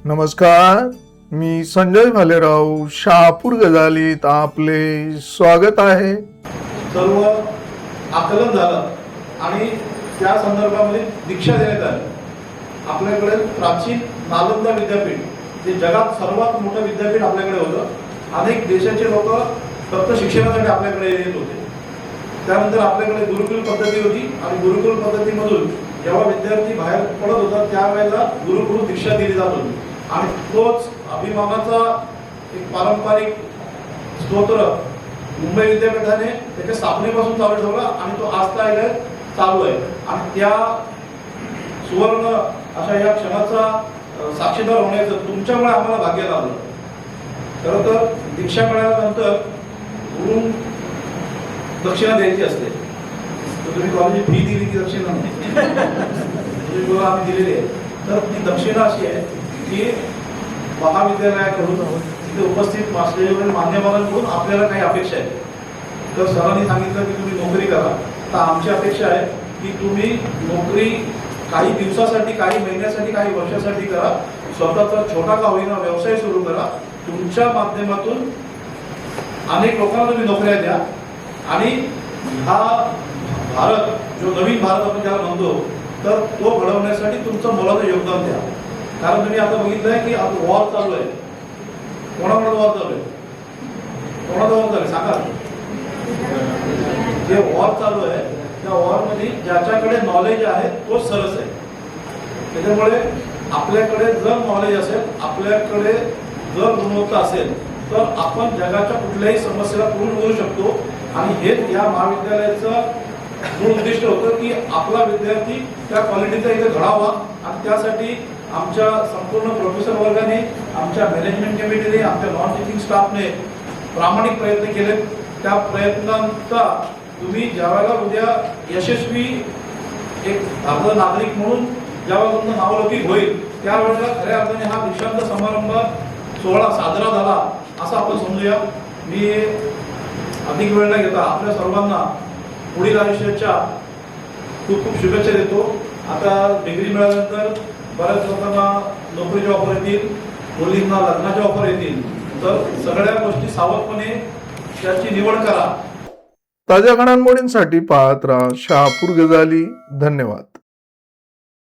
नमस्कार, मी संजय भालेराव शहापूर गजालीत आपले स्वागत आहे। सर्व आकलन झालं आणि त्या संदर्भामध्ये दीक्षा देण्यात आली। आपल्याकडे प्राचीन नालंदा विद्यापीठ जे जगात सर्वात मोठं विद्यापीठ आपल्याकडे होतं। अनेक देशाचे लोक फक्त शिक्षणासाठी आपल्याकडे येत होते। त्यानंतर आपल्याकडे गुरुकुल पद्धती होती आणि गुरुकुल पद्धतीमधून जेव्हा विद्यार्थी बाहेर पडत होता त्यावेळेला गुरुकुल दीक्षा दिली जात होती आणि तोच अभिमानाचा एक पारंपरिक स्तोत्र मुंबई विद्यापीठाने त्याच्या स्थापनेपासून चालू ठेवला आणि तो आज चालू आहे। आणि त्या सुवर्ण अशा या क्षणाचा साक्षीदार होण्याचं तुमच्यामुळे आम्हाला भाग्य लाभलं। खरं तर दीक्षा मिळाल्यानंतर गुरु दक्षिणा द्यायची असते। तर तुम्ही कॉलेज फी दिली की दक्षिणा नाही आम्ही दिलेली आहे। तर ती दक्षिणा अशी आहे की महाविद्यालयाकडून तिथे उपस्थित मास्टरवरील मान्यवरांकडून आपल्याला काही अपेक्षा आहेत। तर सरांनी सांगितलं की तुम्ही नोकरी करा, तर आमची अपेक्षा आहे की तुम्ही नोकरी काही दिवसासाठी, काही महिन्यासाठी, काही वर्षासाठी करा। स्वतःचा छोटा का होईना व्यवसाय सुरू करा। तुमच्या माध्यमातून अनेक लोकांना तुम्ही नोकऱ्या द्या आणि हा भारत जो नवीन भारत आपण ज्याला म्हणतो तर तो घडवण्यासाठी तुमचं मोलाचं योगदान द्या। कारण तुम्ही आता बघितलंय की आता वॉर चालू आहे। कोणाकडे वॉर चालू आहे? कोणाचा वॉर चालू आहे सांगा। जे वॉर चालू आहे त्या वॉरमध्ये ज्याच्याकडे नॉलेज आहे तोच सरस आहे। त्याच्यामुळे आपल्याकडे जर नॉलेज असेल, आपल्याकडे जर गुणवत्ता असेल तर आपण जगाच्या कुठल्याही समस्येला पूर्ण करू शकतो। आणि हेच या महाविद्यालयाचं मूळ उद्दिष्ट होतं की आपला विद्यार्थी त्या क्वालिटीचा इथे घडावा। आणि त्यासाठी आमच्या संपूर्ण प्रोफेसर वर्गाने, आमच्या मॅनेजमेंट कमिटीने, आमच्या नॉन टीचिंग स्टाफने प्रामाणिक प्रयत्न केले। त्या प्रयत्नांचा तुम्ही ज्यावेळेला उद्या यशस्वी एक भारताचा नागरिक म्हणून ज्यावेळेला तुमचं नावलौकिक होईल त्यावेळेला खऱ्या अर्थाने हा दीक्षांत समारंभ सोहळा साजरा झाला असं आपण समजूया। मी अधिक वेळ न घेता आपल्या सर्वांना पुढील आयुष्याच्या खूप खूप शुभेच्छा देतो। आता डिग्री मिळाल्यानंतर बऱ्याच लोकांना नोकरीचे ऑफर येतील, मुलींना लग्नाचे ऑफर येतील। तर सगळ्या गोष्टी सावधपणे त्याची निवड करा। ताज्या घडामोडींसाठी पाहत राहा शहापूर गजाली। धन्यवाद।